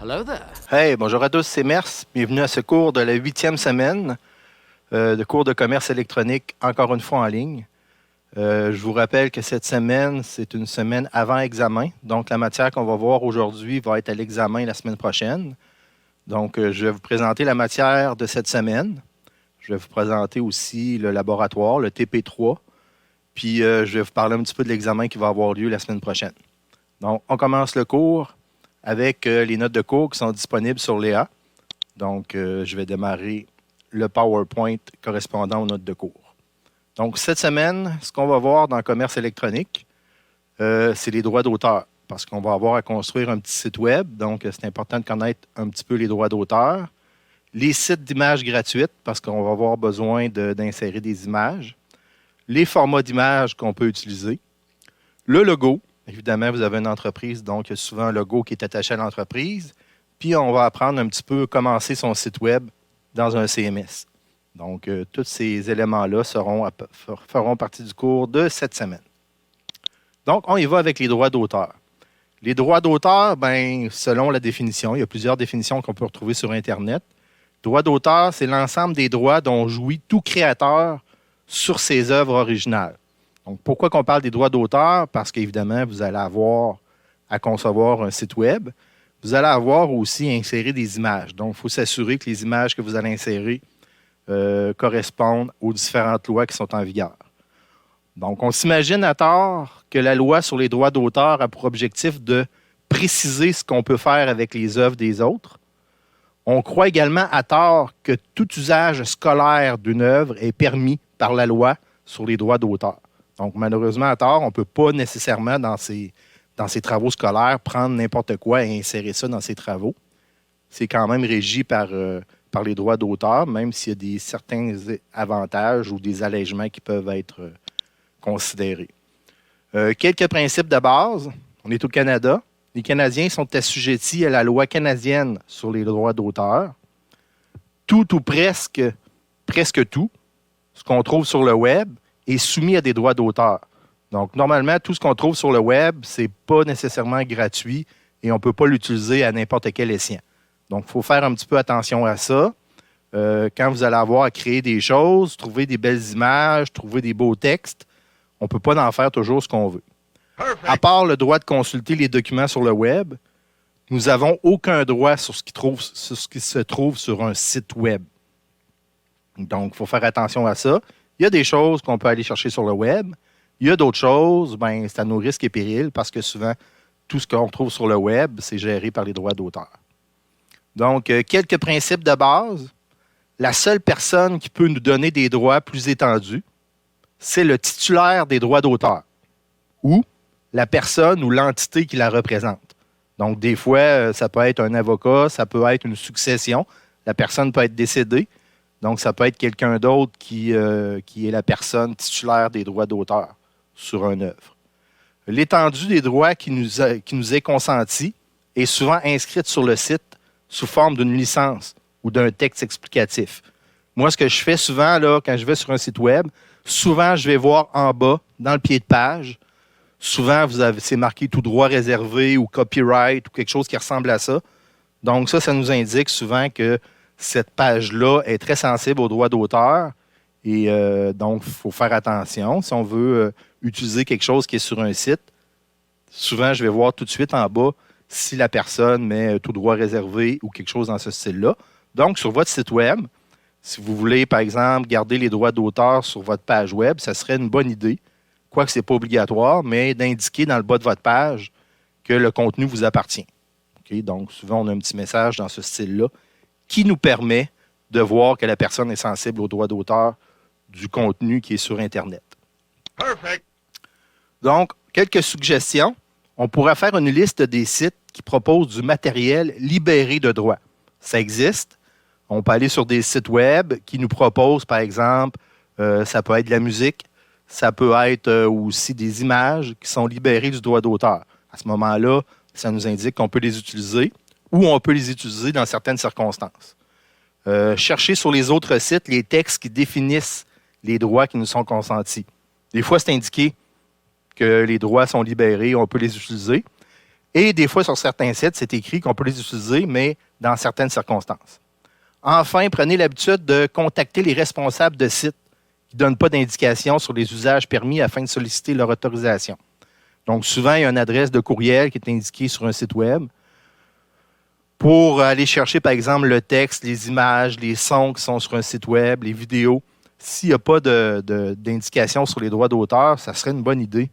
Hello there. Hey, bonjour à tous, c'est Mers. Bienvenue à ce cours de la 8e semaine de cours de commerce électronique, encore une fois en ligne. Je vous rappelle que cette semaine, c'est une semaine avant examen. Donc, la matière qu'on va voir aujourd'hui va être à l'examen la semaine prochaine. Donc, je vais vous présenter la matière de cette semaine. Je vais vous présenter aussi le laboratoire, le TP3. Puis, je vais vous parler un petit peu de l'examen qui va avoir lieu la semaine prochaine. Donc, on commence le cours avec les notes de cours qui sont disponibles sur Léa. Donc, je vais démarrer le PowerPoint correspondant aux notes de cours. Donc, cette semaine, ce qu'on va voir dans le commerce électronique, c'est les droits d'auteur, parce qu'on va avoir à construire un petit site web. Donc, c'est important de connaître un petit peu les droits d'auteur. Les sites d'images gratuites, parce qu'on va avoir besoin d'insérer des images. Les formats d'images qu'on peut utiliser. Le logo. Évidemment, vous avez une entreprise, donc il y a souvent un logo qui est attaché à l'entreprise. Puis, on va apprendre un petit peu comment commencer son site web dans un CMS. Donc, tous ces éléments-là feront partie du cours de cette semaine. Donc, on y va avec les droits d'auteur. Les droits d'auteur, selon la définition, il y a plusieurs définitions qu'on peut retrouver sur Internet. Droit d'auteur, c'est l'ensemble des droits dont jouit tout créateur sur ses œuvres originales. Donc, pourquoi qu'on parle des droits d'auteur? Parce qu'évidemment, vous allez avoir à concevoir un site web. Vous allez avoir aussi à insérer des images. Donc, il faut s'assurer que les images que vous allez insérer correspondent aux différentes lois qui sont en vigueur. Donc, on s'imagine à tort que la loi sur les droits d'auteur a pour objectif de préciser ce qu'on peut faire avec les œuvres des autres. On croit également à tort que tout usage scolaire d'une œuvre est permis par la loi sur les droits d'auteur. Donc, malheureusement, à tort, on ne peut pas nécessairement, dans ses travaux scolaires, prendre n'importe quoi et insérer ça dans ses travaux. C'est quand même régi par les droits d'auteur, même s'il y a certains avantages ou des allègements qui peuvent être considérés. Quelques principes de base. On est au Canada. Les Canadiens sont assujettis à la loi canadienne sur les droits d'auteur. Tout ou presque tout, ce qu'on trouve sur le web, est soumis à des droits d'auteur. Donc, normalement, tout ce qu'on trouve sur le web, ce n'est pas nécessairement gratuit et on ne peut pas l'utiliser à n'importe quel escient. Donc, il faut faire un petit peu attention à ça. Quand vous allez avoir à créer des choses, trouver des belles images, trouver des beaux textes, on ne peut pas en faire toujours ce qu'on veut. Perfect. À part le droit de consulter les documents sur le web, nous n'avons aucun droit sur ce qui se trouve sur un site web. Donc, il faut faire attention à ça. Il y a des choses qu'on peut aller chercher sur le web. Il y a d'autres choses, c'est à nos risques et périls parce que souvent, tout ce qu'on trouve sur le web, c'est géré par les droits d'auteur. Donc, quelques principes de base. La seule personne qui peut nous donner des droits plus étendus, c'est le titulaire des droits d'auteur ou la personne ou l'entité qui la représente. Donc, des fois, ça peut être un avocat, ça peut être une succession. La personne peut être décédée. Donc, ça peut être quelqu'un d'autre qui est la personne titulaire des droits d'auteur sur une œuvre. L'étendue des droits qui nous est consentie est souvent inscrite sur le site sous forme d'une licence ou d'un texte explicatif. Moi, ce que je fais souvent, là, quand je vais sur un site web, souvent, je vais voir en bas, dans le pied de page, souvent, c'est marqué tout droit réservé ou copyright ou quelque chose qui ressemble à ça. Donc, ça nous indique souvent que cette page-là est très sensible aux droits d'auteur et donc, il faut faire attention. Si on veut utiliser quelque chose qui est sur un site, souvent, je vais voir tout de suite en bas si la personne met tout droit réservé ou quelque chose dans ce style-là. Donc, sur votre site web, si vous voulez, par exemple, garder les droits d'auteur sur votre page web, ça serait une bonne idée, quoique ce n'est pas obligatoire, mais d'indiquer dans le bas de votre page que le contenu vous appartient. Okay? Donc, souvent, on a un petit message dans ce style-là qui nous permet de voir que la personne est sensible aux droits d'auteur du contenu qui est sur Internet. Perfect. Donc, quelques suggestions. On pourrait faire une liste des sites qui proposent du matériel libéré de droits. Ça existe. On peut aller sur des sites web qui nous proposent, par exemple, ça peut être de la musique, ça peut être aussi des images qui sont libérées du droit d'auteur. À ce moment-là, ça nous indique qu'on peut les utiliser ou on peut les utiliser dans certaines circonstances. Chercher sur les autres sites les textes qui définissent les droits qui nous sont consentis. Des fois, c'est indiqué que les droits sont libérés, on peut les utiliser. Et des fois, sur certains sites, c'est écrit qu'on peut les utiliser, mais dans certaines circonstances. Enfin, prenez l'habitude de contacter les responsables de sites qui ne donnent pas d'indication sur les usages permis afin de solliciter leur autorisation. Donc, souvent, il y a une adresse de courriel qui est indiquée sur un site web pour aller chercher, par exemple, le texte, les images, les sons qui sont sur un site web, les vidéos. S'il n'y a pas d'indication sur les droits d'auteur, ça serait une bonne idée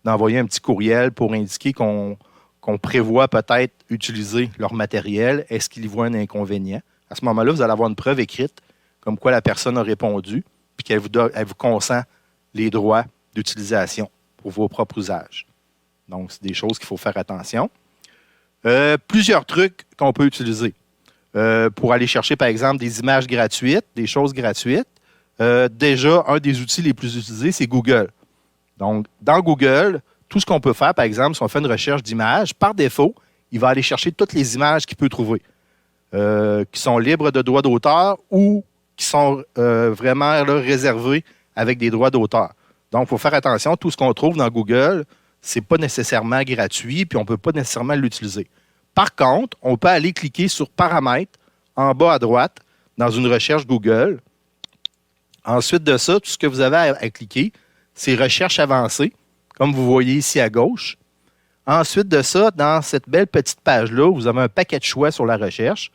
d'envoyer un petit courriel pour indiquer qu'on prévoit peut-être utiliser leur matériel. Est-ce qu'il y voit un inconvénient? À ce moment-là, vous allez avoir une preuve écrite comme quoi la personne a répondu puis qu'elle vous consent les droits d'utilisation pour vos propres usages. Donc, c'est des choses qu'il faut faire attention. Plusieurs trucs qu'on peut utiliser pour aller chercher, par exemple, des images gratuites, des choses gratuites. Déjà, un des outils les plus utilisés, c'est Google. Donc, dans Google, tout ce qu'on peut faire, par exemple, si on fait une recherche d'images, par défaut, il va aller chercher toutes les images qu'il peut trouver, qui sont libres de droits d'auteur ou qui sont vraiment là, réservées avec des droits d'auteur. Donc, il faut faire attention, tout ce qu'on trouve dans Google, ce n'est pas nécessairement gratuit, puis on ne peut pas nécessairement l'utiliser. Par contre, on peut aller cliquer sur Paramètres en bas à droite dans une recherche Google. Ensuite de ça, tout ce que vous avez à cliquer, c'est Recherche avancée, comme vous voyez ici à gauche. Ensuite de ça, dans cette belle petite page-là, vous avez un paquet de choix sur la recherche.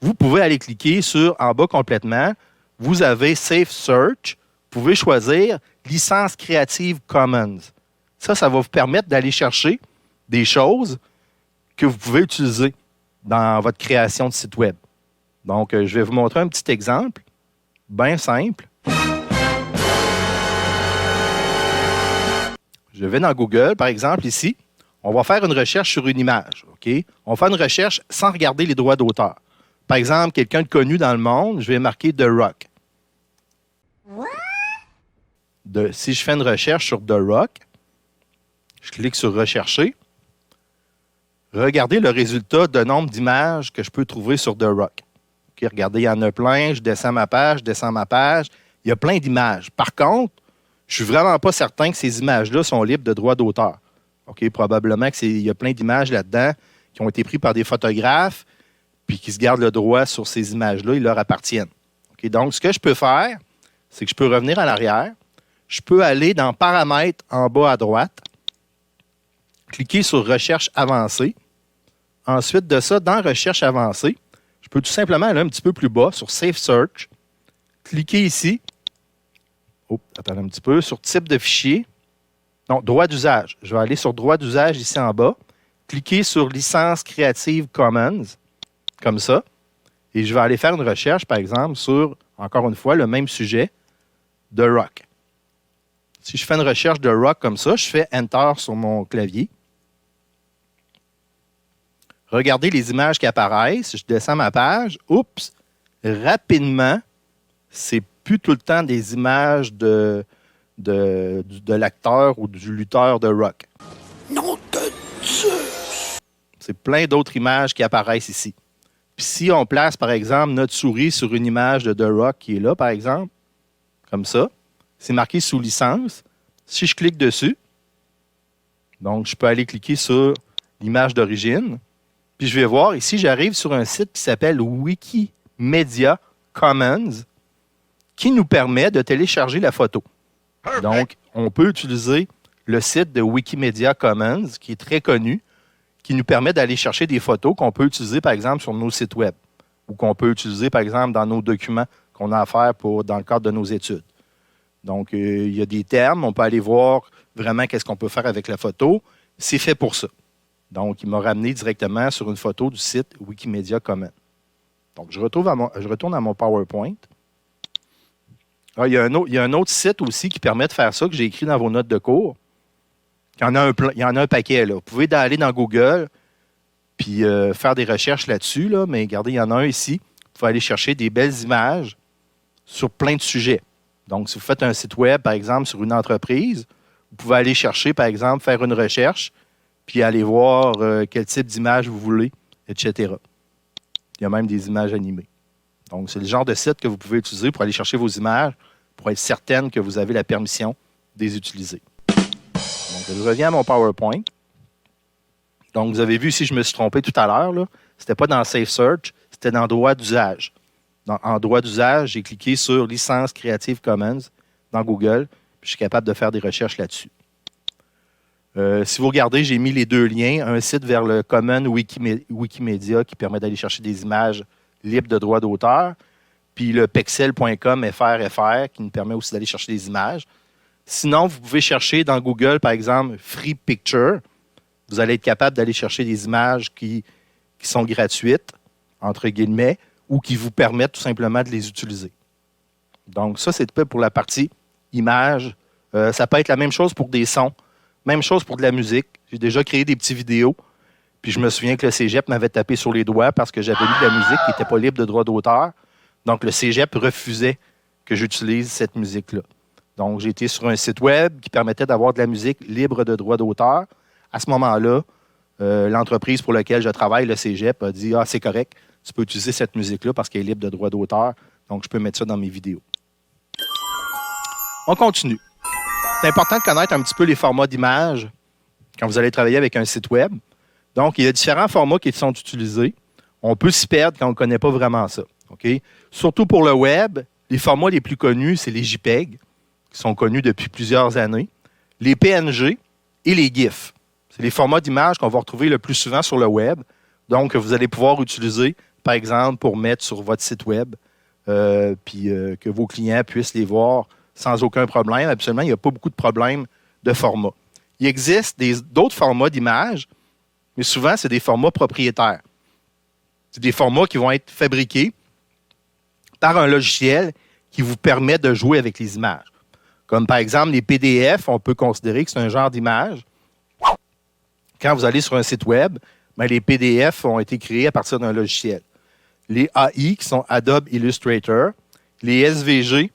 Vous pouvez aller cliquer sur, en bas complètement, vous avez Safe Search. Vous pouvez choisir Licence Creative Commons. Ça va vous permettre d'aller chercher des choses que vous pouvez utiliser dans votre création de site web. Donc, je vais vous montrer un petit exemple, bien simple. Je vais dans Google, par exemple, ici. On va faire une recherche sur une image. Okay? On fait une recherche sans regarder les droits d'auteur. Par exemple, quelqu'un de connu dans le monde, je vais marquer The Rock. Si je fais une recherche sur The Rock, je clique sur Rechercher. Regardez le résultat de nombre d'images que je peux trouver sur The Rock. Okay, regardez, il y en a plein. Je descends ma page. Il y a plein d'images. Par contre, je ne suis vraiment pas certain que ces images-là sont libres de droits d'auteur. Okay, probablement qu'il y a plein d'images là-dedans qui ont été prises par des photographes puis qui se gardent le droit sur ces images-là. Ils leur appartiennent. Okay, donc, ce que je peux faire, c'est que je peux revenir en arrière. Je peux aller dans Paramètres en bas à droite, cliquer sur Recherche avancée. Ensuite de ça, dans Recherche avancée, je peux tout simplement aller un petit peu plus bas sur Safe Search, cliquer ici. Attendez un petit peu, sur Type de fichier. Non, Droit d'usage. Je vais aller sur Droit d'usage ici en bas, cliquer sur Licence Creative Commons, comme ça, et je vais aller faire une recherche, par exemple, sur, encore une fois, le même sujet, The Rock. Si je fais une recherche de Rock comme ça, je fais Enter sur mon clavier. Regardez les images qui apparaissent. Je descends ma page. Oups! Rapidement, c'est plus tout le temps des images de l'acteur ou du lutteur de rock. Nom de Dieu! C'est plein d'autres images qui apparaissent ici. Puis si on place, par exemple, notre souris sur une image de The Rock qui est là, par exemple, comme ça, c'est marqué sous licence. Si je clique dessus, donc je peux aller cliquer sur l'image d'origine, puis je vais voir, ici, j'arrive sur un site qui s'appelle Wikimedia Commons, qui nous permet de télécharger la photo. Donc, on peut utiliser le site de Wikimedia Commons, qui est très connu, qui nous permet d'aller chercher des photos qu'on peut utiliser, par exemple, sur nos sites web ou qu'on peut utiliser, par exemple, dans nos documents qu'on a à faire dans le cadre de nos études. Donc, il y a des termes. On peut aller voir vraiment qu'est-ce qu'on peut faire avec la photo. C'est fait pour ça. Donc, il m'a ramené directement sur une photo du site Wikimedia Commons. Donc, je retourne à mon PowerPoint. Ah, il y a un autre site aussi qui permet de faire ça, que j'ai écrit dans vos notes de cours. Il y en a un paquet. Là. Vous pouvez aller dans Google puis faire des recherches là-dessus, là, mais regardez, il y en a un ici. Vous pouvez aller chercher des belles images sur plein de sujets. Donc, si vous faites un site web, par exemple, sur une entreprise, vous pouvez aller chercher, par exemple, faire une recherche, puis aller voir quel type d'image vous voulez, etc. Il y a même des images animées. Donc, c'est le genre de site que vous pouvez utiliser pour aller chercher vos images, pour être certaine que vous avez la permission de les utiliser. Donc, je reviens à mon PowerPoint. Donc, vous avez vu ici, je me suis trompé tout à l'heure. Ce n'était pas dans Safe Search, c'était dans droit d'usage. En droit d'usage, j'ai cliqué sur licence Creative Commons dans Google, puis je suis capable de faire des recherches là-dessus. Si vous regardez, j'ai mis les deux liens, un site vers le Common Wikimedia qui permet d'aller chercher des images libres de droit d'auteur, puis le pexel.com FRFR qui nous permet aussi d'aller chercher des images. Sinon, vous pouvez chercher dans Google, par exemple, Free Picture. Vous allez être capable d'aller chercher des images qui sont gratuites, entre guillemets, ou qui vous permettent tout simplement de les utiliser. Donc, ça, c'est pour la partie images. Ça peut être la même chose pour des sons. Même chose pour de la musique. J'ai déjà créé des petites vidéos. Puis je me souviens que le cégep m'avait tapé sur les doigts parce que j'avais mis de la musique qui n'était pas libre de droit d'auteur. Donc, le cégep refusait que j'utilise cette musique-là. Donc, j'ai été sur un site web qui permettait d'avoir de la musique libre de droit d'auteur. À ce moment-là, l'entreprise pour laquelle je travaille, le cégep, a dit « Ah, c'est correct, tu peux utiliser cette musique-là parce qu'elle est libre de droit d'auteur. Donc, je peux mettre ça dans mes vidéos. » On continue. C'est important de connaître un petit peu les formats d'images quand vous allez travailler avec un site web. Donc, il y a différents formats qui sont utilisés. On peut s'y perdre quand on ne connaît pas vraiment ça. Okay? Surtout pour le web, les formats les plus connus, c'est les JPEG, qui sont connus depuis plusieurs années, les PNG et les GIFs. C'est les formats d'images qu'on va retrouver le plus souvent sur le web. Donc, que vous allez pouvoir utiliser, par exemple, pour mettre sur votre site web, puis que vos clients puissent les voir sans aucun problème. Absolument, il n'y a pas beaucoup de problèmes de format. Il existe d'autres formats d'images, mais souvent, c'est des formats propriétaires. C'est des formats qui vont être fabriqués par un logiciel qui vous permet de jouer avec les images. Comme par exemple, les PDF, on peut considérer que c'est un genre d'image. Quand vous allez sur un site web, bien, les PDF ont été créés à partir d'un logiciel. Les AI, qui sont Adobe Illustrator, les SVG,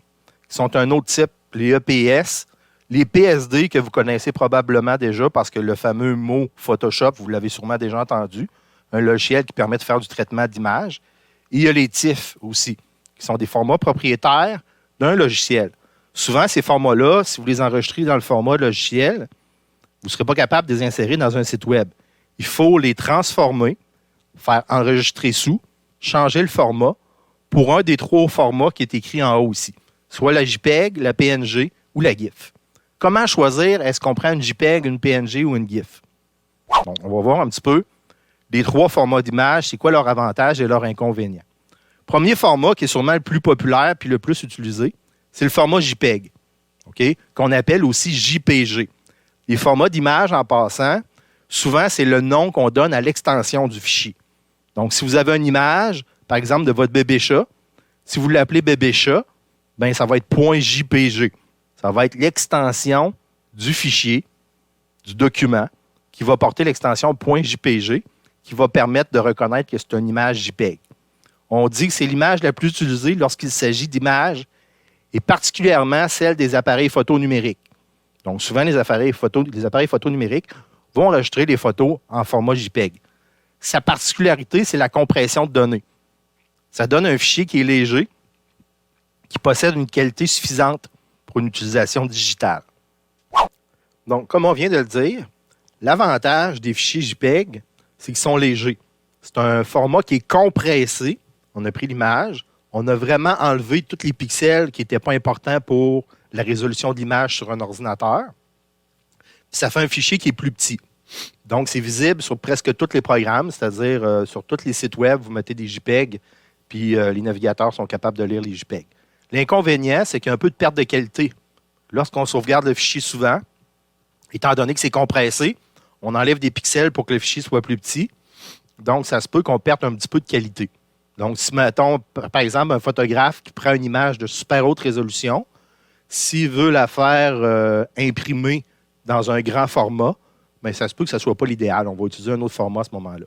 qui sont un autre type, les EPS, les PSD que vous connaissez probablement déjà parce que le fameux mot Photoshop, vous l'avez sûrement déjà entendu, un logiciel qui permet de faire du traitement d'images. Et il y a les TIFF aussi, qui sont des formats propriétaires d'un logiciel. Souvent, ces formats-là, si vous les enregistrez dans le format logiciel, vous ne serez pas capable de les insérer dans un site web. Il faut les transformer, faire enregistrer sous, changer le format pour un des trois formats qui est écrit en haut ici. Soit la JPEG, la PNG ou la GIF. Comment choisir, est-ce qu'on prend une JPEG, une PNG ou une GIF? Bon, on va voir un petit peu les trois formats d'images, c'est quoi leur avantage et leur inconvénient. Premier format qui est sûrement le plus populaire puis le plus utilisé, c'est le format JPEG, okay? Qu'on appelle aussi JPG. Les formats d'images, en passant, souvent, c'est le nom qu'on donne à l'extension du fichier. Donc, si vous avez une image, par exemple, de votre bébé chat, si vous l'appelez bébé chat, bien, ça va être .jpg. Ça va être l'extension du fichier, du document, qui va porter l'extension .jpg, qui va permettre de reconnaître que c'est une image JPEG. On dit que c'est l'image la plus utilisée lorsqu'il s'agit d'images, et particulièrement celle des appareils photo numériques. Donc, souvent, les appareils photo numériques vont enregistrer les photos en format JPEG. Sa particularité, c'est la compression de données. Ça donne un fichier qui est léger, qui possède une qualité suffisante pour une utilisation digitale. Donc, comme on vient de le dire, l'avantage des fichiers JPEG, c'est qu'ils sont légers. C'est un format qui est compressé. On a pris l'image. On a vraiment enlevé tous les pixels qui n'étaient pas importants pour la résolution de l'image sur un ordinateur. Puis ça fait un fichier qui est plus petit. Donc, c'est visible sur presque tous les programmes, c'est-à-dire sur tous les sites web, vous mettez des JPEG, puis les navigateurs sont capables de lire les JPEG. L'inconvénient, c'est qu'il y a un peu de perte de qualité. Lorsqu'on sauvegarde le fichier souvent, étant donné que c'est compressé, on enlève des pixels pour que le fichier soit plus petit. Donc, ça se peut qu'on perde un petit peu de qualité. Donc, si, mettons, par exemple, un photographe qui prend une image de super haute résolution, s'il veut la faire imprimer dans un grand format, bien, ça se peut que ce ne soit pas l'idéal. On va utiliser un autre format à ce moment-là.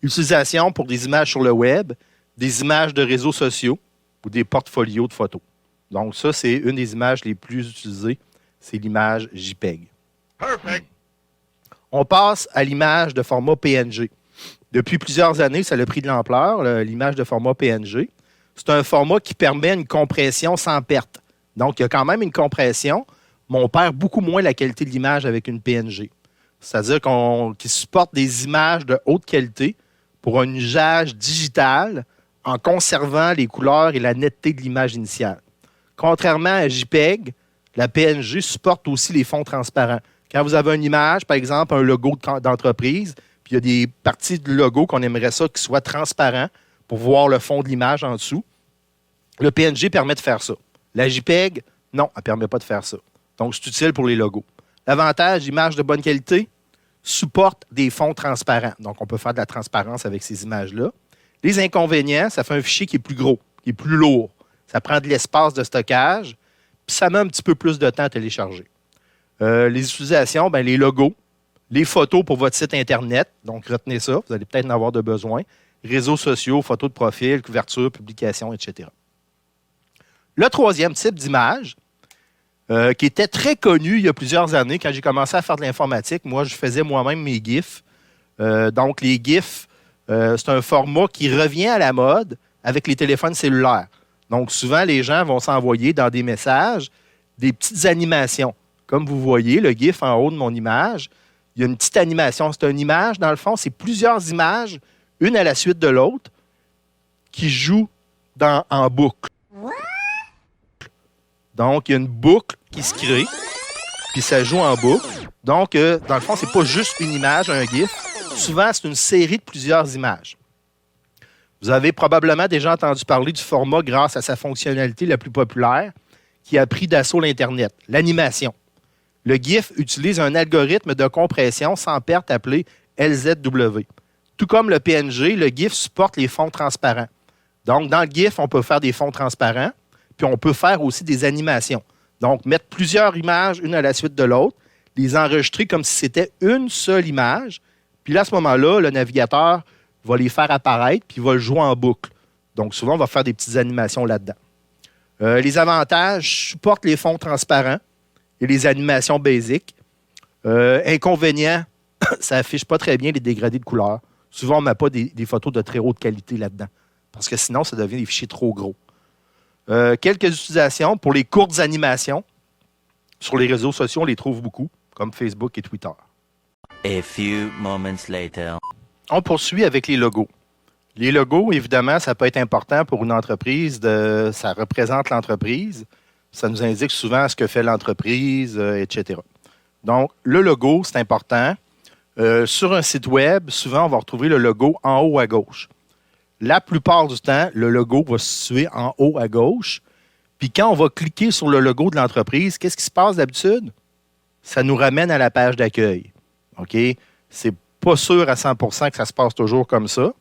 Utilisation pour des images sur le web, des images de réseaux sociaux ou des portfolios de photos. Donc, ça, c'est une des images les plus utilisées. C'est l'image JPEG. Perfect. On passe à l'image de format PNG. Depuis plusieurs années, ça a pris de l'ampleur, l'image de format PNG. C'est un format qui permet une compression sans perte. Donc, il y a quand même une compression, mais on perd beaucoup moins la qualité de l'image avec une PNG. c'est-à-dire qu'ils supportent des images de haute qualité pour un usage digital en conservant les couleurs et la netteté de l'image initiale. Contrairement à JPEG, la PNG supporte aussi les fonds transparents. Quand vous avez une image, par exemple, un logo d'entreprise, puis il y a des parties du logo qu'on aimerait ça qui soient transparents pour voir le fond de l'image en dessous, le PNG permet de faire ça. La JPEG, non, elle ne permet pas de faire ça. Donc, c'est utile pour les logos. L'avantage, l'image de bonne qualité supporte des fonds transparents. Donc, on peut faire de la transparence avec ces images-là. Les inconvénients, ça fait un fichier qui est plus gros, qui est plus lourd. Ça prend de l'espace de stockage, puis ça met un petit peu plus de temps à télécharger. Les utilisations, les logos, les photos pour votre site Internet. Donc, retenez ça, vous allez peut-être en avoir de besoin. Réseaux sociaux, photos de profil, couverture, publication, etc. Le troisième type d'image, qui était très connu il y a plusieurs années, quand j'ai commencé à faire de l'informatique, moi, je faisais moi-même mes GIFs. Donc, les GIFs, c'est un format qui revient à la mode avec les téléphones cellulaires. Donc, souvent, les gens vont s'envoyer dans des messages des petites animations. Comme vous voyez, le GIF en haut de mon image, il y a une petite animation. C'est une image, dans le fond, c'est plusieurs images, une à la suite de l'autre, qui jouent en boucle. Donc, il y a une boucle qui se crée, puis ça joue en boucle. Donc, dans le fond, c'est pas juste une image, un GIF. Souvent, c'est une série de plusieurs images. Vous avez probablement déjà entendu parler du format grâce à sa fonctionnalité la plus populaire qui a pris d'assaut l'Internet, l'animation. Le GIF utilise un algorithme de compression sans perte appelé LZW. Tout comme le PNG, le GIF supporte les fonds transparents. Donc, dans le GIF, on peut faire des fonds transparents, puis on peut faire aussi des animations. Donc, mettre plusieurs images, une à la suite de l'autre, les enregistrer comme si c'était une seule image, puis là, à ce moment-là, le navigateur va les faire apparaître, puis il va le jouer en boucle. Donc, souvent, on va faire des petites animations là-dedans. Les avantages supportent les fonds transparents et les animations basiques. Inconvénients, ça affiche pas très bien les dégradés de couleurs. Souvent, on ne met pas des photos de très haute qualité là-dedans, parce que sinon, ça devient des fichiers trop gros. Quelques utilisations pour les courtes animations. Sur les réseaux sociaux, on les trouve beaucoup, comme Facebook et Twitter. A few moments later. On poursuit avec les logos. Les logos, évidemment, ça peut être important pour une entreprise. Ça représente l'entreprise. Ça nous indique souvent ce que fait l'entreprise, etc. Donc, le logo, c'est important. Sur un site web, souvent, on va retrouver le logo en haut à gauche. La plupart du temps, le logo va se situer en haut à gauche. Puis quand on va cliquer sur le logo de l'entreprise, qu'est-ce qui se passe d'habitude? Ça nous ramène à la page d'accueil. OK? C'est pas sûr à 100% que ça se passe toujours comme ça,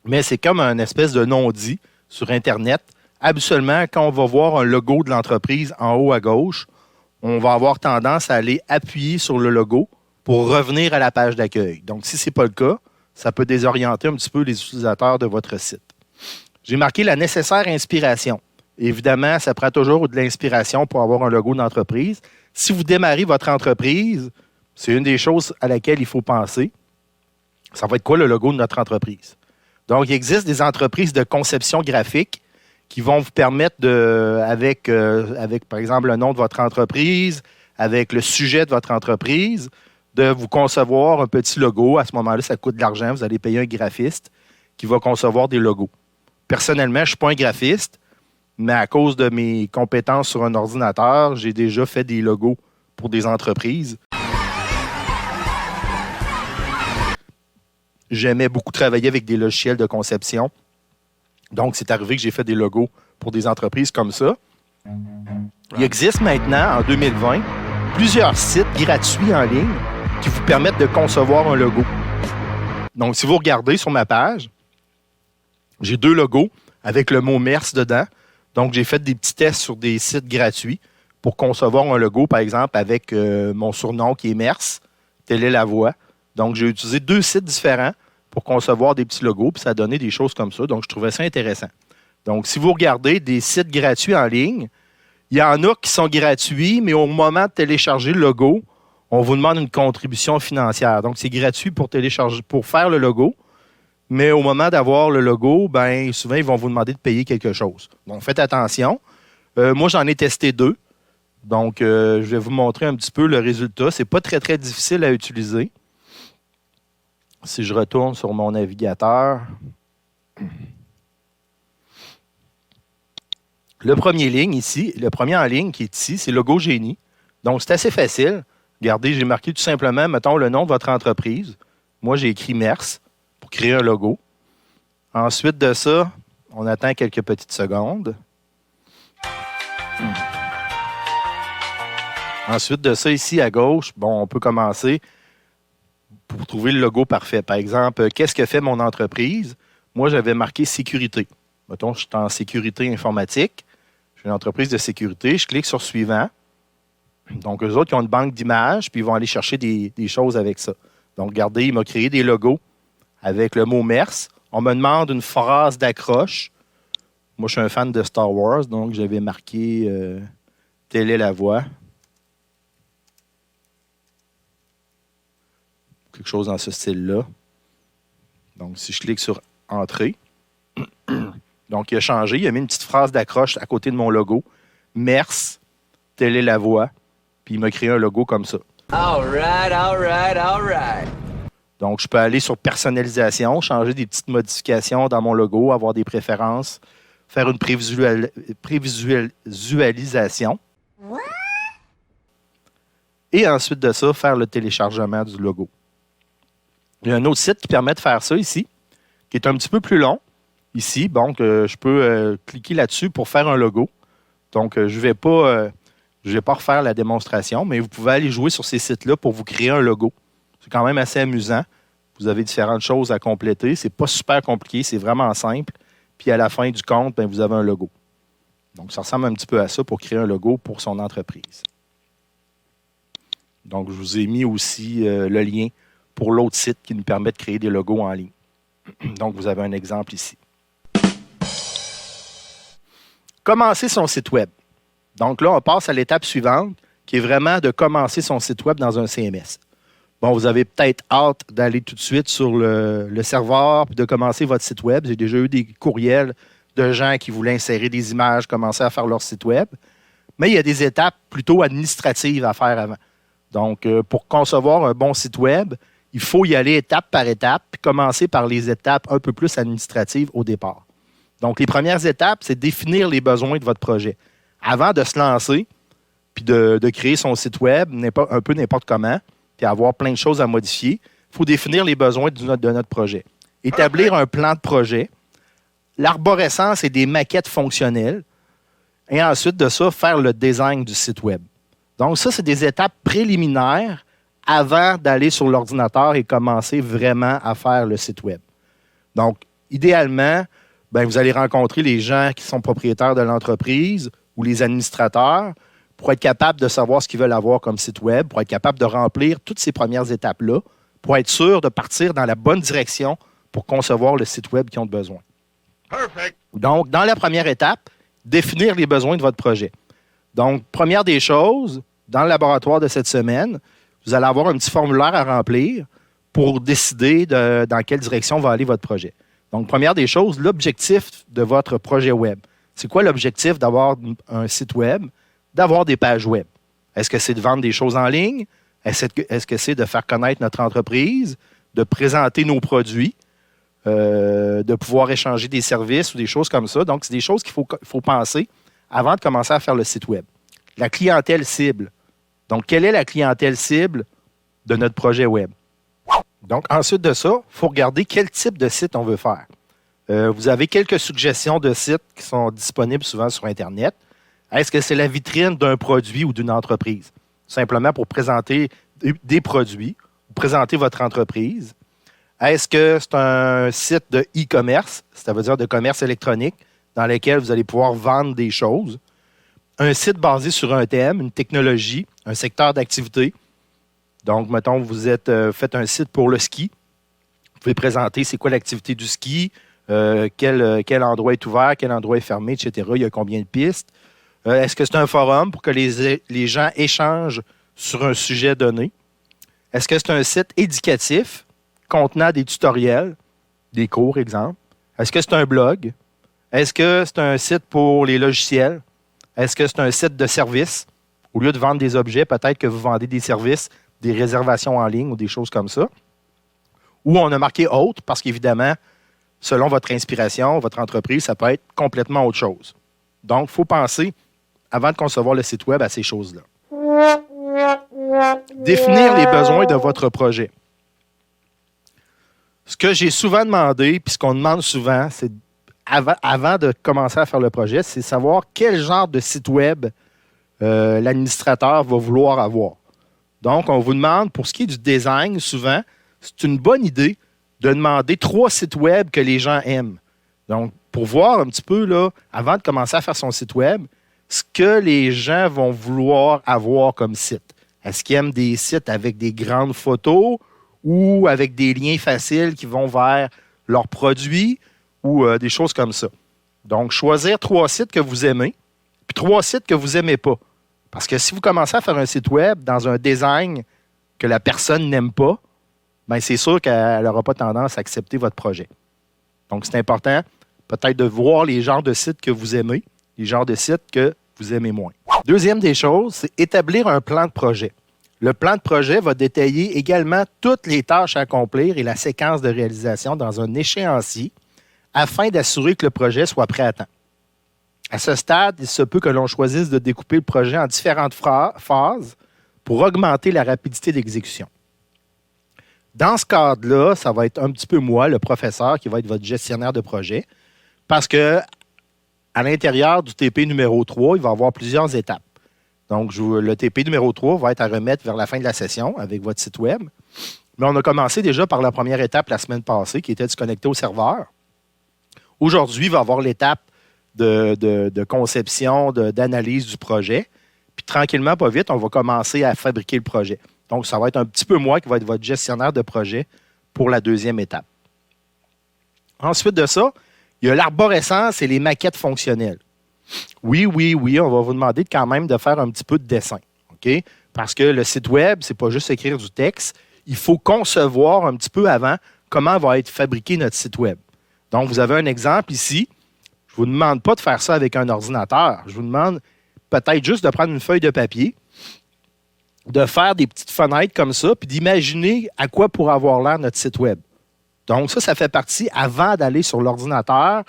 mais c'est comme un espèce de non-dit sur Internet. Habituellement, quand on va voir un logo de l'entreprise en haut à gauche, on va avoir tendance à aller appuyer sur le logo pour revenir à la page d'accueil. Donc, si ce n'est pas le cas, ça peut désorienter un petit peu les utilisateurs de votre site. J'ai marqué la nécessaire inspiration. Évidemment, ça prend toujours de l'inspiration pour avoir un logo d'entreprise. Si vous démarrez votre entreprise, c'est une des choses à laquelle il faut penser. Ça va être quoi le logo de notre entreprise? Donc, il existe des entreprises de conception graphique qui vont vous permettre, avec, par exemple, le nom de votre entreprise, avec le sujet de votre entreprise, de vous concevoir un petit logo. À ce moment-là, ça coûte de l'argent. Vous allez payer un graphiste qui va concevoir des logos. Personnellement, je ne suis pas un graphiste, mais à cause de mes compétences sur un ordinateur, j'ai déjà fait des logos pour des entreprises. J'aimais beaucoup travailler avec des logiciels de conception. Donc, c'est arrivé que j'ai fait des logos pour des entreprises comme ça. Il existe maintenant, en 2020, plusieurs sites gratuits en ligne qui vous permettent de concevoir un logo. Donc, si vous regardez sur ma page, j'ai 2 logos avec le mot « MERS » dedans. Donc, j'ai fait des petits tests sur des sites gratuits pour concevoir un logo, par exemple, avec mon surnom qui est MERS, telle est la voix. Donc, j'ai utilisé 2 sites différents pour concevoir des petits logos, puis ça a donné des choses comme ça. Donc, je trouvais ça intéressant. Donc, si vous regardez des sites gratuits en ligne, il y en a qui sont gratuits, mais au moment de télécharger le logo, on vous demande une contribution financière. Donc, c'est gratuit pour télécharger, pour faire le logo, mais au moment d'avoir le logo, ben souvent, ils vont vous demander de payer quelque chose. Donc, faites attention. Moi, j'en ai testé 2. Donc, je vais vous montrer un petit peu le résultat. Ce n'est pas très, très difficile à utiliser. Si je retourne sur mon navigateur, le premier en ligne qui est ici, c'est Logo Génie. Donc, c'est assez facile. Regardez, j'ai marqué tout simplement, mettons, le nom de votre entreprise. Moi, j'ai écrit MERS pour créer un logo. Ensuite de ça, on attend quelques petites secondes. Ensuite de ça, ici à gauche, bon, on peut commencer pour trouver le logo parfait. Par exemple, qu'est-ce que fait mon entreprise? Moi, j'avais marqué sécurité. Mettons, je suis en sécurité informatique. J'ai une entreprise de sécurité. Je clique sur suivant. Donc, eux autres, ils ont une banque d'images, puis ils vont aller chercher des choses avec ça. Donc, regardez, il m'a créé des logos avec le mot MERS. On me demande une phrase d'accroche. Moi, je suis un fan de Star Wars, donc j'avais marqué telle est la voix. Quelque chose dans ce style-là. Donc, si je clique sur Entrée, donc il a changé. Il a mis une petite phrase d'accroche à côté de mon logo. MERS, telle est la voix. Puis il m'a créé un logo comme ça. All right. Donc, je peux aller sur personnalisation, changer des petites modifications dans mon logo, avoir des préférences, faire une prévisualisation. Et ensuite de ça, faire le téléchargement du logo. Il y a un autre site qui permet de faire ça ici, qui est un petit peu plus long. Ici, donc, je peux cliquer là-dessus pour faire un logo. Donc, je ne vais pas refaire la démonstration, mais vous pouvez aller jouer sur ces sites-là pour vous créer un logo. C'est quand même assez amusant. Vous avez différentes choses à compléter. Ce n'est pas super compliqué, c'est vraiment simple. Puis à la fin du compte, bien, vous avez un logo. Donc, ça ressemble un petit peu à ça pour créer un logo pour son entreprise. Donc, je vous ai mis aussi le lien pour l'autre site qui nous permet de créer des logos en ligne. Donc, vous avez un exemple ici. Commencer son site web. Donc là, on passe à l'étape suivante, qui est vraiment de commencer son site web dans un CMS. Bon, vous avez peut-être hâte d'aller tout de suite sur le serveur et de commencer votre site web. J'ai déjà eu des courriels de gens qui voulaient insérer des images, commencer à faire leur site web. Mais il y a des étapes plutôt administratives à faire avant. Donc, pour concevoir un bon site web, il faut y aller étape par étape, puis commencer par les étapes un peu plus administratives au départ. Donc, les premières étapes, c'est définir les besoins de votre projet. Avant de se lancer, puis de créer son site web, un peu n'importe comment, puis avoir plein de choses à modifier, il faut définir les besoins de notre projet. Établir un plan de projet, l'arborescence et des maquettes fonctionnelles, et ensuite de ça, faire le design du site web. Donc ça, c'est des étapes préliminaires avant d'aller sur l'ordinateur et commencer vraiment à faire le site web. Donc, idéalement, bien, vous allez rencontrer les gens qui sont propriétaires de l'entreprise ou les administrateurs pour être capable de savoir ce qu'ils veulent avoir comme site web, pour être capable de remplir toutes ces premières étapes-là, pour être sûr de partir dans la bonne direction pour concevoir le site web qu'ils ont besoin. Perfect. Donc, dans la première étape, définir les besoins de votre projet. Donc, première des choses, dans le laboratoire de cette semaine, vous allez avoir un petit formulaire à remplir pour décider dans quelle direction va aller votre projet. Donc, première des choses, l'objectif de votre projet web. C'est quoi l'objectif d'avoir un site web, d'avoir des pages web? Est-ce que c'est de vendre des choses en ligne? Est-ce que c'est de faire connaître notre entreprise, de présenter nos produits, de pouvoir échanger des services ou des choses comme ça? Donc, c'est des choses qu'il faut penser avant de commencer à faire le site web. La clientèle cible. Donc, quelle est la clientèle cible de notre projet web? Donc, ensuite de ça, il faut regarder quel type de site on veut faire. Vous avez quelques suggestions de sites qui sont disponibles souvent sur Internet. Est-ce que c'est la vitrine d'un produit ou d'une entreprise? Simplement pour présenter des produits ou présenter votre entreprise. Est-ce que c'est un site de e-commerce, ça veut dire de commerce électronique, dans lequel vous allez pouvoir vendre des choses? Un site basé sur un thème, une technologie, un secteur d'activité. Donc, mettons, vous faites un site pour le ski. Vous pouvez présenter c'est quoi l'activité du ski, quel endroit est ouvert, quel endroit est fermé, etc. Il y a combien de pistes. Est-ce que c'est un forum pour que les gens échangent sur un sujet donné? Est-ce que c'est un site éducatif contenant des tutoriels, des cours, exemple? Est-ce que c'est un blog? Est-ce que c'est un site pour les logiciels? Est-ce que c'est un site de service Au lieu de vendre des objets, peut-être que vous vendez des services, des réservations en ligne ou des choses comme ça. Ou on a marqué autre parce qu'évidemment, selon votre inspiration, votre entreprise, ça peut être complètement autre chose. Donc, il faut penser, avant de concevoir le site web, à ces choses-là. Définir les besoins de votre projet. Ce que j'ai souvent demandé, puis ce qu'on demande souvent, c'est avant de commencer à faire le projet, c'est savoir quel genre de site web l'administrateur va vouloir avoir. Donc, on vous demande, pour ce qui est du design, souvent, c'est une bonne idée de demander 3 sites web que les gens aiment. Donc, pour voir un petit peu, là, avant de commencer à faire son site web, ce que les gens vont vouloir avoir comme site. Est-ce qu'ils aiment des sites avec des grandes photos ou avec des liens faciles qui vont vers leurs produits ou des choses comme ça? Donc, choisir 3 sites que vous aimez, puis 3 sites que vous n'aimez pas. Parce que si vous commencez à faire un site web dans un design que la personne n'aime pas, bien, c'est sûr qu'elle n'aura pas tendance à accepter votre projet. Donc, c'est important peut-être de voir les genres de sites que vous aimez, les genres de sites que vous aimez moins. Deuxième des choses, c'est établir un plan de projet. Le plan de projet va détailler également toutes les tâches à accomplir et la séquence de réalisation dans un échéancier afin d'assurer que le projet soit prêt à temps. À ce stade, il se peut que l'on choisisse de découper le projet en différentes phases pour augmenter la rapidité d'exécution. Dans ce cadre-là, ça va être un petit peu moi, le professeur, qui va être votre gestionnaire de projet, parce que à l'intérieur du TP numéro 3, il va y avoir plusieurs étapes. Donc, le TP numéro 3 va être à remettre vers la fin de la session avec votre site web. Mais on a commencé déjà par la première étape la semaine passée, qui était de se connecter au serveur. Aujourd'hui, il va y avoir l'étape de conception, d'analyse du projet. Puis tranquillement, pas vite, on va commencer à fabriquer le projet. Donc, ça va être un petit peu moi qui va être votre gestionnaire de projet pour la deuxième étape. Ensuite de ça, il y a l'arborescence et les maquettes fonctionnelles. Oui, on va vous demander quand même de faire un petit peu de dessin. OK? Parce que le site web, ce n'est pas juste écrire du texte. Il faut concevoir un petit peu avant comment va être fabriqué notre site web. Donc, vous avez un exemple ici. Je ne vous demande pas de faire ça avec un ordinateur. Je vous demande peut-être juste de prendre une feuille de papier, de faire des petites fenêtres comme ça, puis d'imaginer à quoi pourrait avoir l'air notre site web. Donc, ça fait partie, avant d'aller sur l'ordinateur,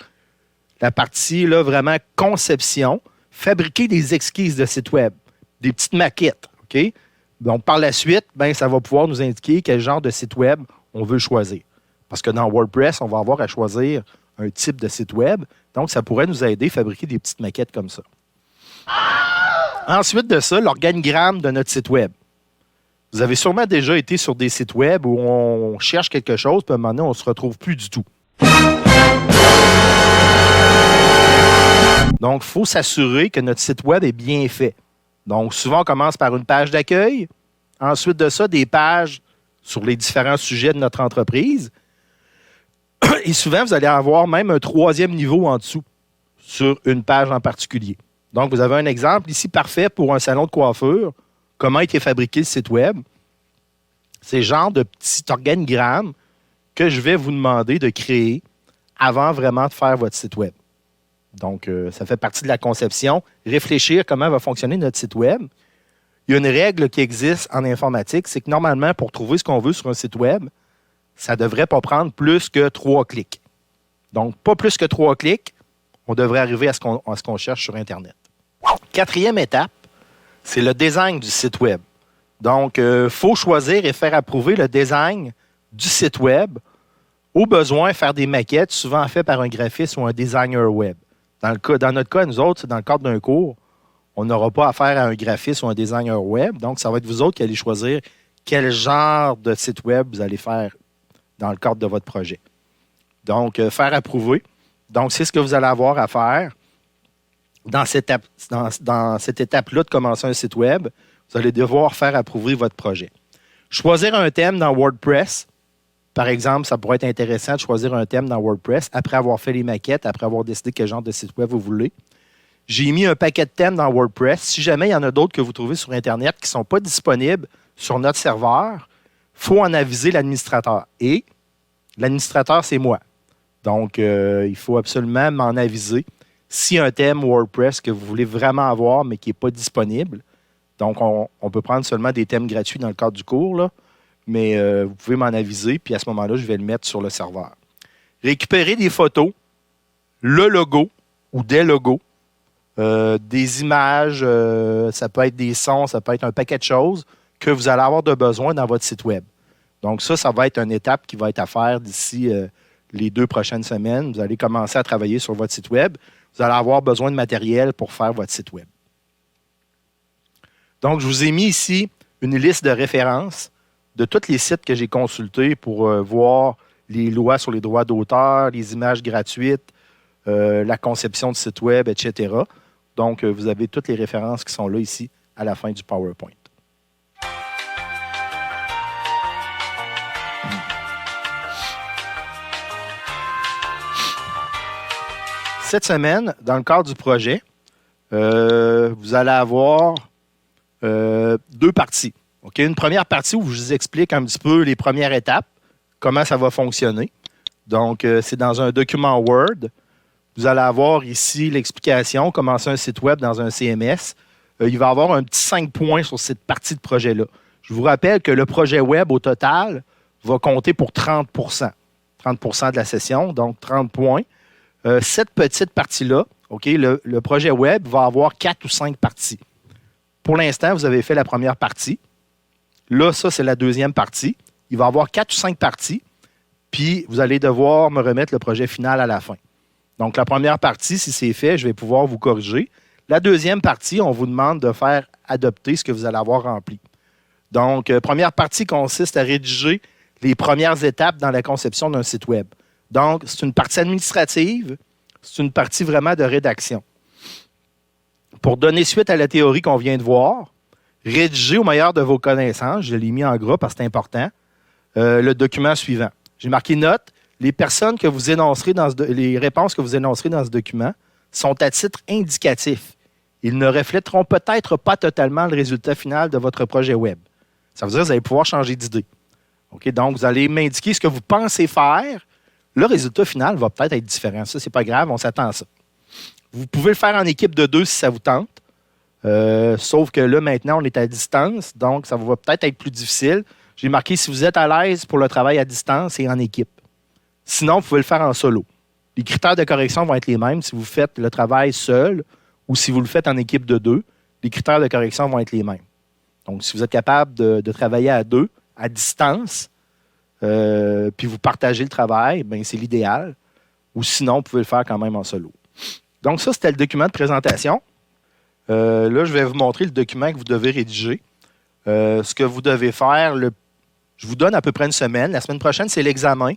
la partie là, vraiment conception, fabriquer des esquisses de site web, des petites maquettes. OK? Donc, par la suite, ben, ça va pouvoir nous indiquer quel genre de site web on veut choisir. Parce que dans WordPress, on va avoir à choisir un type de site web. Donc, ça pourrait nous aider à fabriquer des petites maquettes comme ça. Ensuite de ça, l'organigramme de notre site web. Vous avez sûrement déjà été sur des sites web où on cherche quelque chose, puis à un moment donné, on ne se retrouve plus du tout. Donc, il faut s'assurer que notre site web est bien fait. Donc, souvent, on commence par une page d'accueil. Ensuite de ça, des pages sur les différents sujets de notre entreprise. Et souvent, vous allez avoir même un 3e niveau en dessous sur une page en particulier. Donc, vous avez un exemple ici parfait pour un salon de coiffure. Comment a été fabriqué le site web. C'est le genre de petit organigramme que je vais vous demander de créer avant vraiment de faire votre site web. Donc, ça fait partie de la conception. Réfléchir comment va fonctionner notre site web. Il y a une règle qui existe en informatique, c'est que normalement, pour trouver ce qu'on veut sur un site web, ça ne devrait pas prendre plus que 3 clics. Donc, pas plus que 3 clics, on devrait arriver à ce qu'on cherche sur Internet. 4e étape, c'est le design du site web. Donc, il faut choisir et faire approuver le design du site web. Au besoin, faire des maquettes, souvent faites par un graphiste ou un designer web. Dans notre cas, nous autres, c'est dans le cadre d'un cours, on n'aura pas affaire à un graphiste ou un designer web. Donc, ça va être vous autres qui allez choisir quel genre de site web vous allez faire dans le cadre de votre projet. Donc, faire approuver. Donc, c'est ce que vous allez avoir à faire dans cette étape-là de commencer un site web. Vous allez devoir faire approuver votre projet. Choisir un thème dans WordPress. Par exemple, ça pourrait être intéressant de choisir un thème dans WordPress après avoir fait les maquettes, après avoir décidé quel genre de site web vous voulez. J'ai mis un paquet de thèmes dans WordPress. Si jamais il y en a d'autres que vous trouvez sur Internet qui ne sont pas disponibles sur notre serveur, il faut en aviser l'administrateur. Et l'administrateur, c'est moi. Donc, il faut absolument m'en aviser. Si un thème WordPress que vous voulez vraiment avoir, mais qui n'est pas disponible, Donc, on peut prendre seulement des thèmes gratuits dans le cadre du cours, là, mais vous pouvez m'en aviser, puis à ce moment-là, je vais le mettre sur le serveur. Récupérer des photos, le logo ou des logos, des images, ça peut être des sons, ça peut être un paquet de choses que vous allez avoir de besoin dans votre site web. Donc ça va être une étape qui va être à faire d'ici les 2 prochaines semaines. Vous allez commencer à travailler sur votre site web. Vous allez avoir besoin de matériel pour faire votre site web. Donc, je vous ai mis ici une liste de références de tous les sites que j'ai consultés pour voir les lois sur les droits d'auteur, les images gratuites, la conception de site web, etc. Donc, vous avez toutes les références qui sont là ici à la fin du PowerPoint. Cette semaine, dans le cadre du projet, vous allez avoir 2 parties. Okay? Une première partie où je vous explique un petit peu les premières étapes, comment ça va fonctionner. Donc, c'est dans un document Word. Vous allez avoir ici l'explication, commencer un site web dans un CMS. Il va y avoir un petit 5 points sur cette partie de projet-là. Je vous rappelle que le projet web, au total, va compter pour 30 30 de la session, donc 30 points. Cette petite partie-là, okay, le projet web va avoir 4 ou 5 parties. Pour l'instant, vous avez fait la première partie. Là, ça, c'est la deuxième partie. Il va y avoir 4 ou 5 parties, puis vous allez devoir me remettre le projet final à la fin. Donc, la première partie, si c'est fait, je vais pouvoir vous corriger. La deuxième partie, on vous demande de faire adopter ce que vous allez avoir rempli. Donc, première partie consiste à rédiger les premières étapes dans la conception d'un site web. Donc, c'est une partie administrative, c'est une partie vraiment de rédaction. Pour donner suite à la théorie qu'on vient de voir, rédigez au meilleur de vos connaissances, je l'ai mis en gras parce que c'est important, le document suivant. J'ai marqué note, les personnes que vous énoncerez les réponses que vous énoncerez dans ce document sont à titre indicatif. Ils ne reflèteront peut-être pas totalement le résultat final de votre projet web. Ça veut dire que vous allez pouvoir changer d'idée. Okay? Donc, vous allez m'indiquer ce que vous pensez faire. Le résultat final va peut-être être différent. Ça, c'est pas grave, on s'attend à ça. Vous pouvez le faire en équipe de 2 si ça vous tente. Sauf que là, maintenant, on est à distance, donc ça va peut-être être plus difficile. J'ai marqué si vous êtes à l'aise pour le travail à distance et en équipe. Sinon, vous pouvez le faire en solo. Les critères de correction vont être les mêmes si vous faites le travail seul ou si vous le faites en équipe de 2. Les critères de correction vont être les mêmes. Donc, si vous êtes capable de travailler à 2, à distance, puis vous partagez le travail, bien, c'est l'idéal. Ou sinon, vous pouvez le faire quand même en solo. Donc, ça, c'était le document de présentation. Là, je vais vous montrer le document que vous devez rédiger. Ce que vous devez faire, je vous donne à peu près une semaine. La semaine prochaine, c'est l'examen.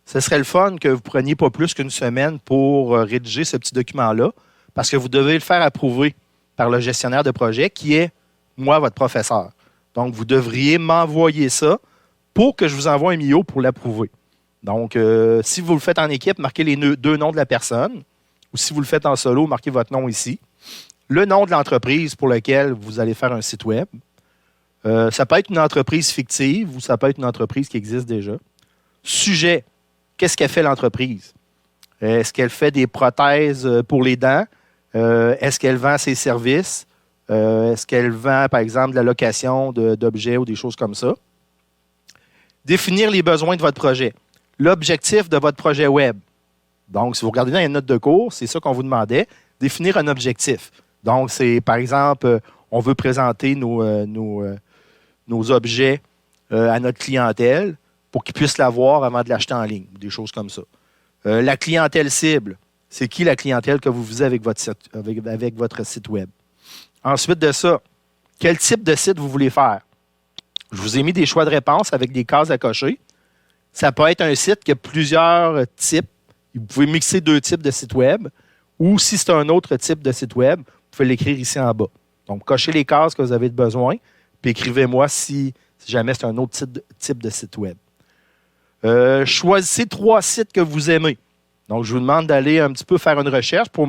Ce serait le fun que vous ne preniez pas plus qu'une semaine pour rédiger ce petit document-là, parce que vous devez le faire approuver par le gestionnaire de projet, qui est, moi, votre professeur. Donc, vous devriez m'envoyer ça pour que je vous envoie un MIO pour l'approuver. Donc, si vous le faites en équipe, marquez les 2 noms de la personne, ou si vous le faites en solo, marquez votre nom ici. Le nom de l'entreprise pour laquelle vous allez faire un site web. Ça peut être une entreprise fictive ou ça peut être une entreprise qui existe déjà. Sujet, qu'est-ce qu'elle fait l'entreprise? Est-ce qu'elle fait des prothèses pour les dents? Est-ce qu'elle vend ses services? Est-ce qu'elle vend, par exemple, de la location d'objets ou des choses comme ça? Définir les besoins de votre projet. L'objectif de votre projet web. Donc, si vous regardez dans les notes de cours, c'est ça qu'on vous demandait. Définir un objectif. Donc, c'est, par exemple, on veut présenter nos objets à notre clientèle pour qu'ils puissent l'avoir avant de l'acheter en ligne, des choses comme ça. La clientèle cible, c'est qui la clientèle que vous visez avec votre site web? Ensuite de ça, quel type de site vous voulez faire? Je vous ai mis des choix de réponse avec des cases à cocher. Ça peut être un site qui a plusieurs types. Vous pouvez mixer 2 types de sites web. Ou si c'est un autre type de site web, vous pouvez l'écrire ici en bas. Donc, cochez les cases que vous avez besoin, puis écrivez-moi si jamais c'est un autre type de site web. Choisissez 3 sites que vous aimez. Donc, je vous demande d'aller un petit peu faire une recherche pour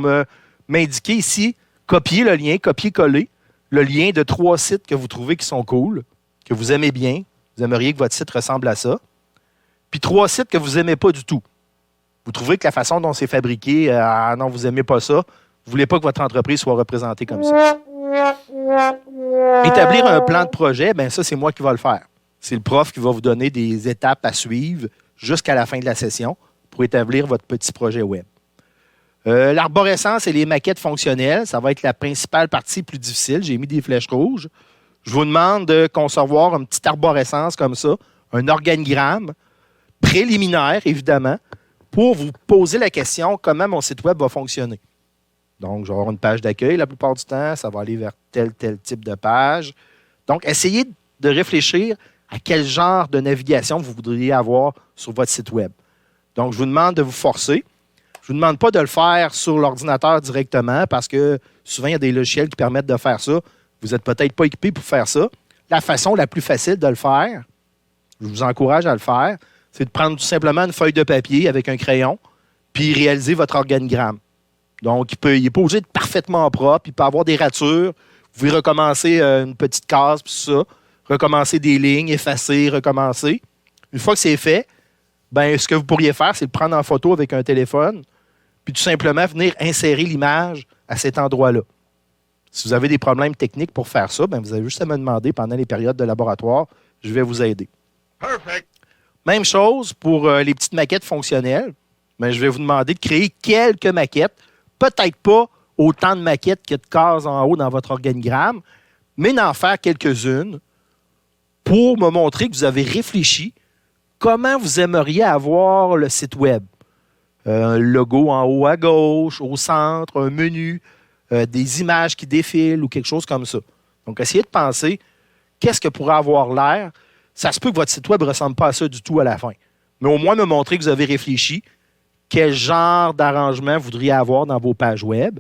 m'indiquer ici, copier le lien, copier-coller le lien de 3 sites que vous trouvez qui sont cool, que vous aimez bien. Vous aimeriez que votre site ressemble à ça. Puis 3 sites que vous n'aimez pas du tout. Vous trouvez que la façon dont c'est fabriqué, non, vous n'aimez pas ça. Vous ne voulez pas que votre entreprise soit représentée comme ça. Établir un plan de projet, ben ça, c'est moi qui vais le faire. C'est le prof qui va vous donner des étapes à suivre jusqu'à la fin de la session pour établir votre petit projet web. L'arborescence et les maquettes fonctionnelles, ça va être la principale partie plus difficile. J'ai mis des flèches rouges. Je vous demande de concevoir une petite arborescence comme ça, un organigramme préliminaire, évidemment, pour vous poser la question comment mon site web va fonctionner. Donc, je vais avoir une page d'accueil la plupart du temps. Ça va aller vers tel type de page. Donc, essayez de réfléchir à quel genre de navigation vous voudriez avoir sur votre site web. Donc, je vous demande de vous forcer. Je ne vous demande pas de le faire sur l'ordinateur directement parce que souvent, il y a des logiciels qui permettent de faire ça. Vous n'êtes peut-être pas équipé pour faire ça. La façon la plus facile de le faire, je vous encourage à le faire, c'est de prendre tout simplement une feuille de papier avec un crayon puis réaliser votre organigramme. Donc, il n'est pas obligé d'être parfaitement propre. Il peut avoir des ratures. Vous pouvez recommencer une petite case, puis ça. Recommencer des lignes, effacer, recommencer. Une fois que c'est fait, ben, ce que vous pourriez faire, c'est le prendre en photo avec un téléphone, puis tout simplement venir insérer l'image à cet endroit-là. Si vous avez des problèmes techniques pour faire ça, ben, vous avez juste à me demander pendant les périodes de laboratoire. Je vais vous aider. Perfect. Même chose pour les petites maquettes fonctionnelles. Ben, je vais vous demander de créer quelques maquettes. Peut-être pas autant de maquettes qu'il y a de cases en haut dans votre organigramme, mais d'en faire quelques-unes pour me montrer que vous avez réfléchi comment vous aimeriez avoir le site web. Un logo en haut à gauche, au centre, un menu, des images qui défilent ou quelque chose comme ça. Donc, essayez de penser qu'est-ce que pourrait avoir l'air. Ça se peut que votre site web ne ressemble pas à ça du tout à la fin, mais au moins me montrer que vous avez réfléchi quel genre d'arrangement vous voudriez avoir dans vos pages web.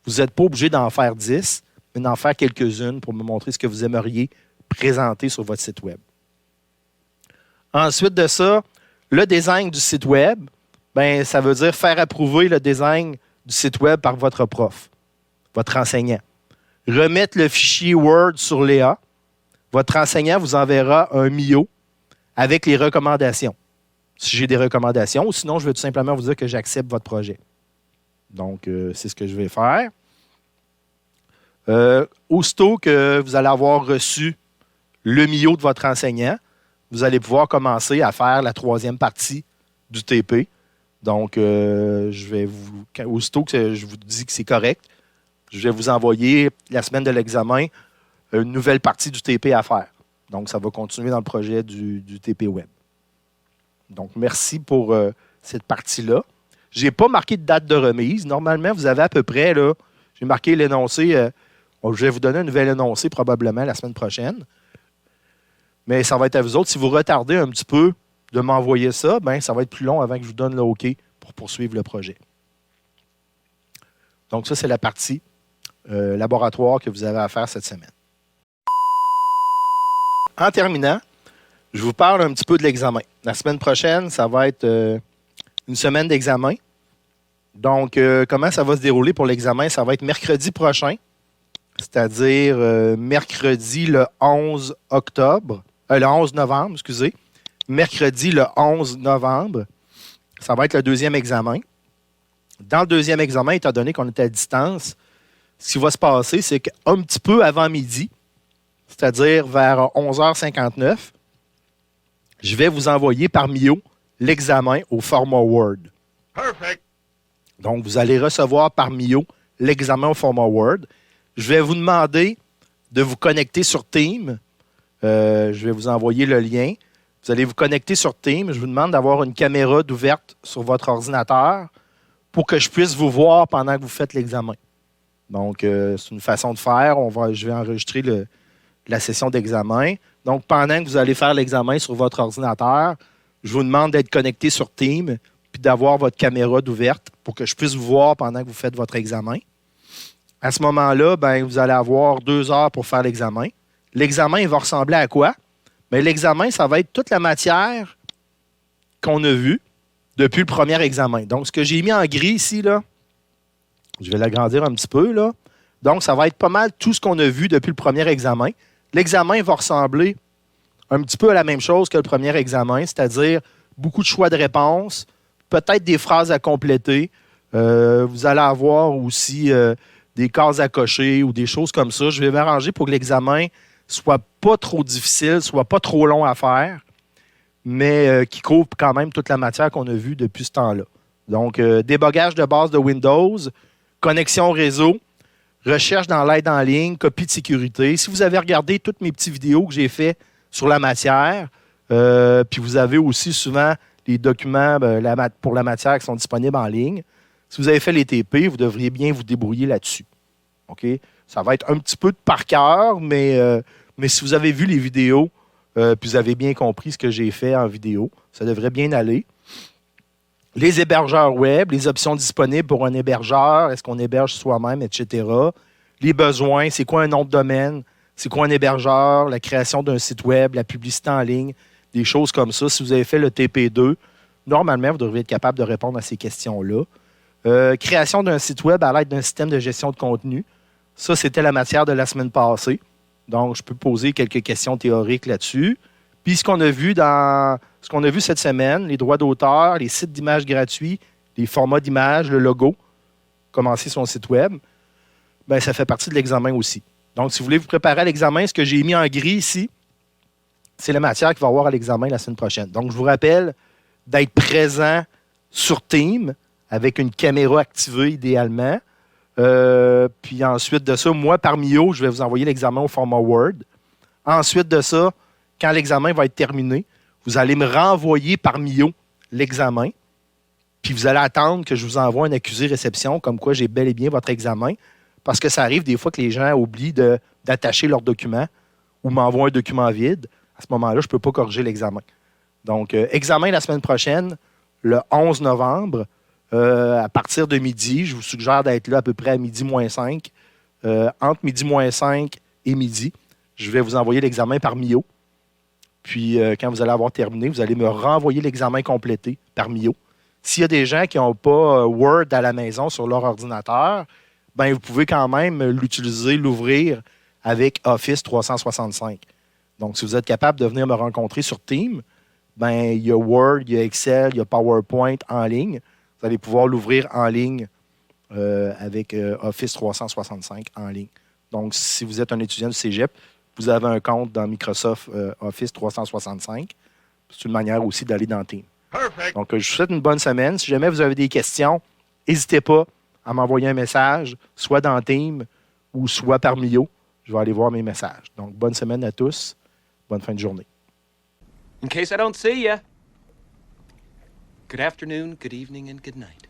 Vous n'êtes pas obligé d'en faire 10, mais d'en faire quelques-unes pour me montrer ce que vous aimeriez présenter sur votre site web. Ensuite de ça, le design du site web, ben, ça veut dire faire approuver le design du site web par votre prof, votre enseignant. Remettre le fichier Word sur Léa. Votre enseignant vous enverra un MIO avec les recommandations. Si j'ai des recommandations, ou sinon, je vais tout simplement vous dire que j'accepte votre projet. Donc, c'est ce que je vais faire. Aussitôt que vous allez avoir reçu le MIO de votre enseignant, vous allez pouvoir commencer à faire la troisième partie du TP. Donc, aussitôt que je vous dis que c'est correct, je vais vous envoyer la semaine de l'examen une nouvelle partie du TP à faire. Donc, ça va continuer dans le projet du TP Web. Donc, merci pour cette partie-là. Je n'ai pas marqué de date de remise. Normalement, vous avez à peu près, là, j'ai marqué l'énoncé. Je vais vous donner un nouvel énoncé probablement la semaine prochaine. Mais ça va être à vous autres. Si vous retardez un petit peu de m'envoyer ça, ben, ça va être plus long avant que je vous donne le OK pour poursuivre le projet. Donc, ça, c'est la partie laboratoire que vous avez à faire cette semaine. En terminant, je vous parle un petit peu de l'examen. La semaine prochaine, ça va être une semaine d'examen. Donc, comment ça va se dérouler pour l'examen? Ça va être mercredi prochain, c'est-à-dire mercredi le 11 novembre, excusez. Mercredi le 11 novembre, ça va être le deuxième examen. Dans le deuxième examen, étant donné qu'on est à distance, ce qui va se passer, c'est qu'un petit peu avant midi, c'est-à-dire vers 11h59, je vais vous envoyer par MIO l'examen au format Word. Perfect. Donc, vous allez recevoir par MIO l'examen au format Word. Je vais vous demander de vous connecter sur Teams. Je vais vous envoyer le lien. Vous allez vous connecter sur Teams. Je vous demande d'avoir une caméra ouverte sur votre ordinateur pour que je puisse vous voir pendant que vous faites l'examen. Donc, c'est une façon de faire. Je vais enregistrer la session d'examen. Donc, pendant que vous allez faire l'examen sur votre ordinateur, je vous demande d'être connecté sur Teams puis d'avoir votre caméra ouverte pour que je puisse vous voir pendant que vous faites votre examen. À ce moment-là, ben, vous allez avoir 2 heures pour faire l'examen. L'examen, il va ressembler à quoi? Bien, l'examen, ça va être toute la matière qu'on a vue depuis le premier examen. Donc, ce que j'ai mis en gris ici, là, je vais l'agrandir un petit peu, là. Donc, ça va être pas mal tout ce qu'on a vu depuis le premier examen. L'examen va ressembler un petit peu à la même chose que le premier examen, c'est-à-dire beaucoup de choix de réponses, peut-être des phrases à compléter. Vous allez avoir aussi des cases à cocher ou des choses comme ça. Je vais m'arranger pour que l'examen soit pas trop difficile, soit pas trop long à faire, mais qui couvre quand même toute la matière qu'on a vue depuis ce temps-là. Donc, débogage de base de Windows, connexion réseau, recherche dans l'aide en ligne, copie de sécurité. Si vous avez regardé toutes mes petites vidéos que j'ai faites sur la matière, puis vous avez aussi souvent les documents pour la matière qui sont disponibles en ligne, si vous avez fait les TP, vous devriez bien vous débrouiller là-dessus. OK? Ça va être un petit peu de par cœur, mais si vous avez vu les vidéos, puis vous avez bien compris ce que j'ai fait en vidéo, ça devrait bien aller. Les hébergeurs web, les options disponibles pour un hébergeur, est-ce qu'on héberge soi-même, etc. Les besoins, c'est quoi un nom de domaine, c'est quoi un hébergeur, la création d'un site web, la publicité en ligne, des choses comme ça. Si vous avez fait le TP2, normalement, vous devriez être capable de répondre à ces questions-là. Création d'un site web à l'aide d'un système de gestion de contenu. Ça, c'était la matière de la semaine passée. Donc, je peux poser quelques questions théoriques là-dessus. Puis, ce qu'on a vu cette semaine, les droits d'auteur, les sites d'images gratuits, les formats d'images, le logo, commencer son site web, bien, ça fait partie de l'examen aussi. Donc, si vous voulez vous préparer à l'examen, ce que j'ai mis en gris ici, c'est la matière qui va avoir à l'examen la semaine prochaine. Donc, je vous rappelle d'être présent sur Teams avec une caméra activée idéalement. Puis ensuite de ça, moi, par Mio, je vais vous envoyer l'examen au format Word. Ensuite de ça, quand l'examen va être terminé, vous allez me renvoyer par Mio l'examen. Puis vous allez attendre que je vous envoie un accusé réception comme quoi j'ai bel et bien votre examen. Parce que ça arrive des fois que les gens oublient d'attacher leur document ou m'envoient un document vide. À ce moment-là, je ne peux pas corriger l'examen. Donc, examen la semaine prochaine, le 11 novembre, à partir de midi. Je vous suggère d'être là à peu près à midi moins 5. Entre midi moins 5 et midi, je vais vous envoyer l'examen par Mio. Puis, quand vous allez avoir terminé, vous allez me renvoyer l'examen complété par Mio. S'il y a des gens qui n'ont pas Word à la maison sur leur ordinateur, ben vous pouvez quand même l'utiliser, l'ouvrir avec Office 365. Donc, si vous êtes capable de venir me rencontrer sur Teams, ben il y a Word, il y a Excel, il y a PowerPoint en ligne. Vous allez pouvoir l'ouvrir en ligne avec Office 365 en ligne. Donc, si vous êtes un étudiant du cégep, vous avez un compte dans Microsoft Office 365. C'est une manière aussi d'aller dans Teams. Perfect. Donc, je vous souhaite une bonne semaine. Si jamais vous avez des questions, n'hésitez pas à m'envoyer un message, soit dans Teams ou soit par Mio. Je vais aller voir mes messages. Donc, bonne semaine à tous. Bonne fin de journée. In case I don't see ya, good afternoon, good evening, and good night.